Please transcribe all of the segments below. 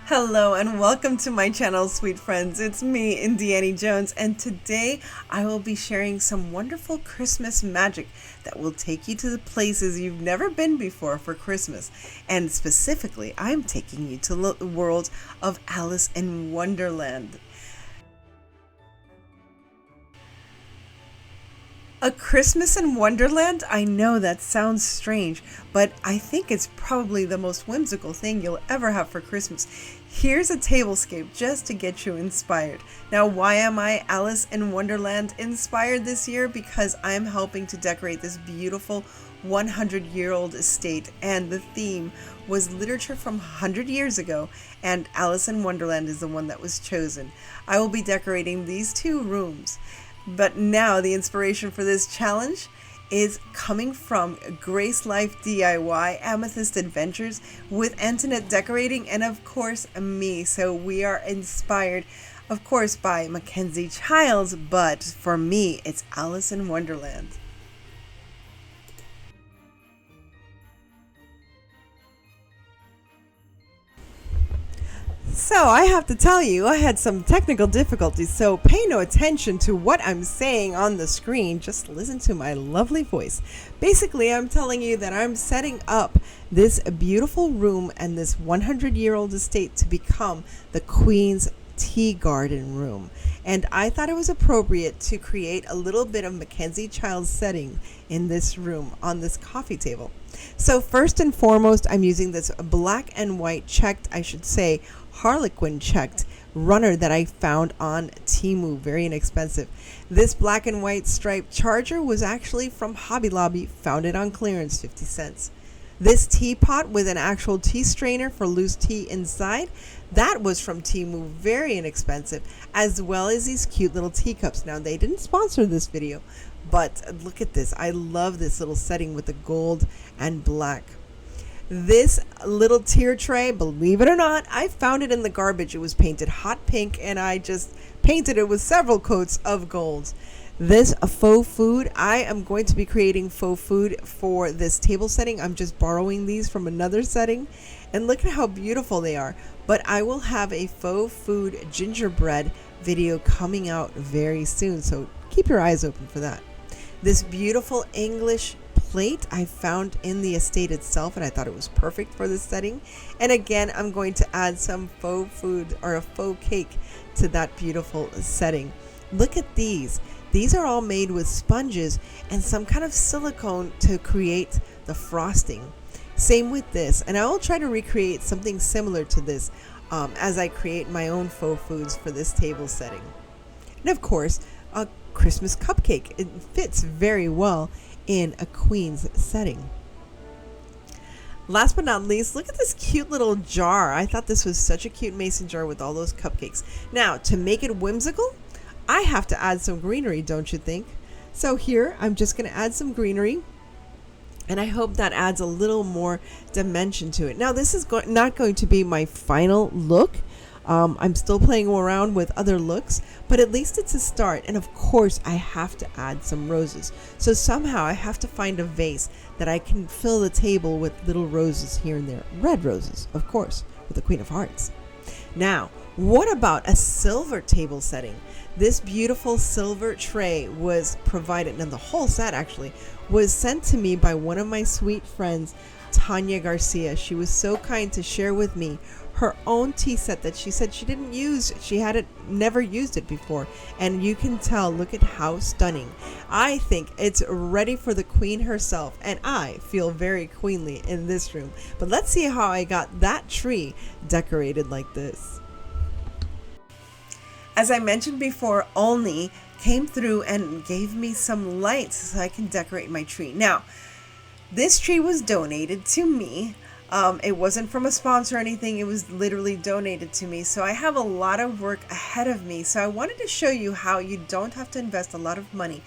Hello and welcome to my channel, sweet friends. It's me, IndieAnnieJones, and today I will be sharing some wonderful Christmas magic that will take you to the places you've never been before for Christmas. And specifically, I'm taking you to the world of Alice in Wonderland. A Christmas in Wonderland? I know that sounds strange, but I think it's probably the most whimsical thing you'll ever have for Christmas. Here's a tablescape just to get you inspired. Now, why am I Alice in Wonderland inspired this year? Because I'm helping to decorate this beautiful 100-year-old estate, and the theme was literature from 100 years ago, and Alice in Wonderland is the one that was chosen. I will be decorating these two rooms. But now the inspiration for this challenge is coming from Grace Life DIY, Amethyst Adventures with Antoinette Decorating, and of course me. So we are inspired, of course, by Mackenzie Childs, but for me, it's Alice in Wonderland. So I have to tell you, I had some technical difficulties, so pay no attention to what I'm saying on the screen. Just listen to my lovely voice. Basically, I'm telling you that I'm setting up this beautiful room and this 100-year-old estate to become the Queen's Tea Garden room. And I thought it was appropriate to create a little bit of Mackenzie Childs setting in this room on this coffee table. So first and foremost, I'm using this black and white checked, I should say, Harlequin checked runner that I found on Temu, very inexpensive. This black and white striped charger was actually from Hobby Lobby, found it on clearance, 50 cents. This teapot with an actual tea strainer for loose tea inside, that was from Temu, very inexpensive, as well as these cute little teacups. Now, they didn't sponsor this video, but look at this. I love this little setting with the gold and black. This little tier tray, believe it or not, I found it in the garbage. It was painted hot pink, and I just painted it with several coats of gold. This faux food, I am going to be creating faux food for this table setting. I'm just borrowing these from another setting, and look at how beautiful they are. But I will have a faux food gingerbread video coming out very soon, so keep your eyes open for that. This beautiful English plate I found in the estate itself, and I thought it was perfect for this setting. And again, I'm going to add some faux food or a faux cake to that beautiful setting. Look at these. These are all made with sponges and some kind of silicone to create the frosting. Same with this, and I will try to recreate something similar to this as I create my own faux foods for this table setting. And of course, a Christmas cupcake. It fits very well in a queen's setting. Last but not least, look at this cute little jar. I thought this was such a cute mason jar with all those cupcakes. Now, to make it whimsical, I have to add some greenery, don't you think? So here, I'm just going to add some greenery, and I hope that adds a little more dimension to it. Now, this is not going to be my final look. I'm still playing around with other looks, but at least it's a start. And of course, I have to add some roses. So somehow I have to find a vase that I can fill the table with little roses here and there. Red roses, of course, with the Queen of Hearts. Now, what about a silver table setting? This beautiful silver tray was provided, and the whole set actually was sent to me by one of my sweet friends, Tanya Garcia. She was so kind to share with me her own tea set that she said she didn't use. She had never used it before, and you can tell, look at how stunning. I think it's ready for the queen herself, and I feel very queenly in this room. But let's see how I got that tree decorated like this. As I mentioned before, Ollny came through and gave me some lights so I can decorate my tree. Now, this tree was donated to me. It wasn't from a sponsor or anything. It was literally donated to me. So I have a lot of work ahead of me. So I wanted to show you how you don't have to invest a lot of money,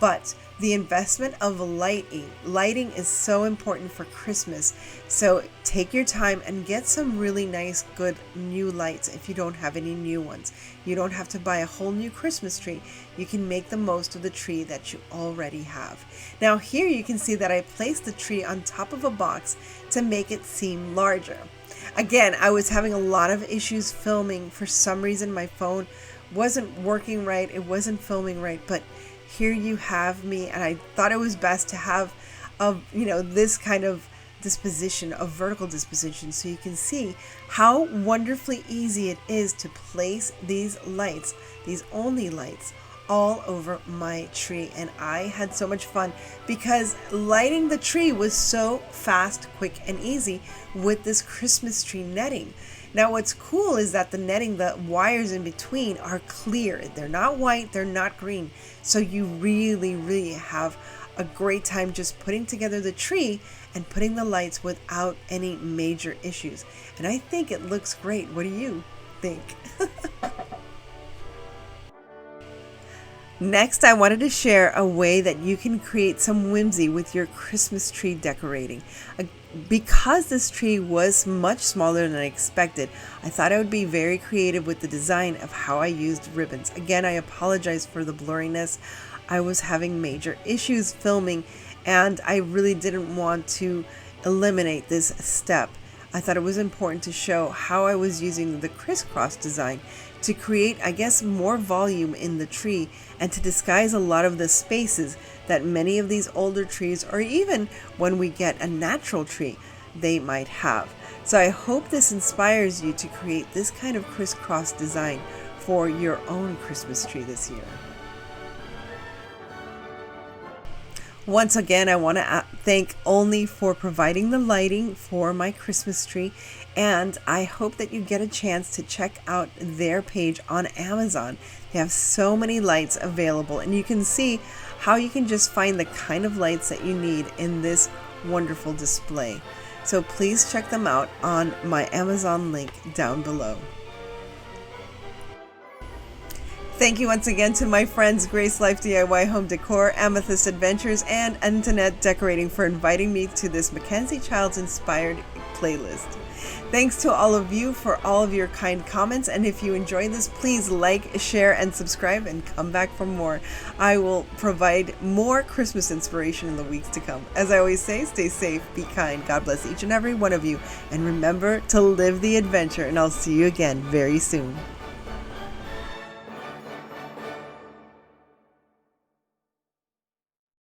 but the investment of lighting. Lighting is so important for Christmas. So take your time and get some really nice, good new lights if you don't have any new ones. You don't have to buy a whole new Christmas tree. You can make the most of the tree that you already have. Now here you can see that I placed the tree on top of a box to make it seem larger. Again, I was having a lot of issues filming. For some reason, my phone wasn't working right. It wasn't filming right, but here you have me, and I thought it was best to have this kind of disposition, of vertical disposition, so you can see how wonderfully easy it is to place these lights, these Ollny lights, all over my tree. And I had so much fun because lighting the tree was so fast, quick, and easy with this Christmas tree netting. Now what's cool is that the netting, the wires in between are clear. They're not white, they're not green. So you really have a great time just putting together the tree and putting the lights without any major issues. And I think it looks great. What do you think? Next, I wanted to share a way that you can create some whimsy with your Christmas tree decorating. Because this tree was much smaller than I expected, I thought I would be very creative with the design of how I used ribbons. Again, I apologize for the blurriness. I was having major issues filming, and I really didn't want to eliminate this step. I thought it was important to show how I was using the crisscross design to create, I guess, more volume in the tree and to disguise a lot of the spaces that many of these older trees, or even when we get a natural tree, they might have. So I hope this inspires you to create this kind of crisscross design for your own Christmas tree this year. Once again, I want to thank Ollny for providing the lighting for my Christmas tree, and I hope that you get a chance to check out their page on Amazon. They have so many lights available, and you can see how you can just find the kind of lights that you need in this wonderful display. So please check them out on my Amazon link down below. Thank you once again to my friends Grace Life DIY Home Decor, Amethyst Adventures, and Internet Decorating for inviting me to this Mackenzie Childs inspired playlist. Thanks to all of you for all of your kind comments, and if you enjoyed this, please like, share, and subscribe, and come back for more. I will provide more Christmas inspiration in the weeks to come. As I always say, stay safe, be kind, God bless each and every one of you, and remember to live the adventure, and I'll see you again very soon.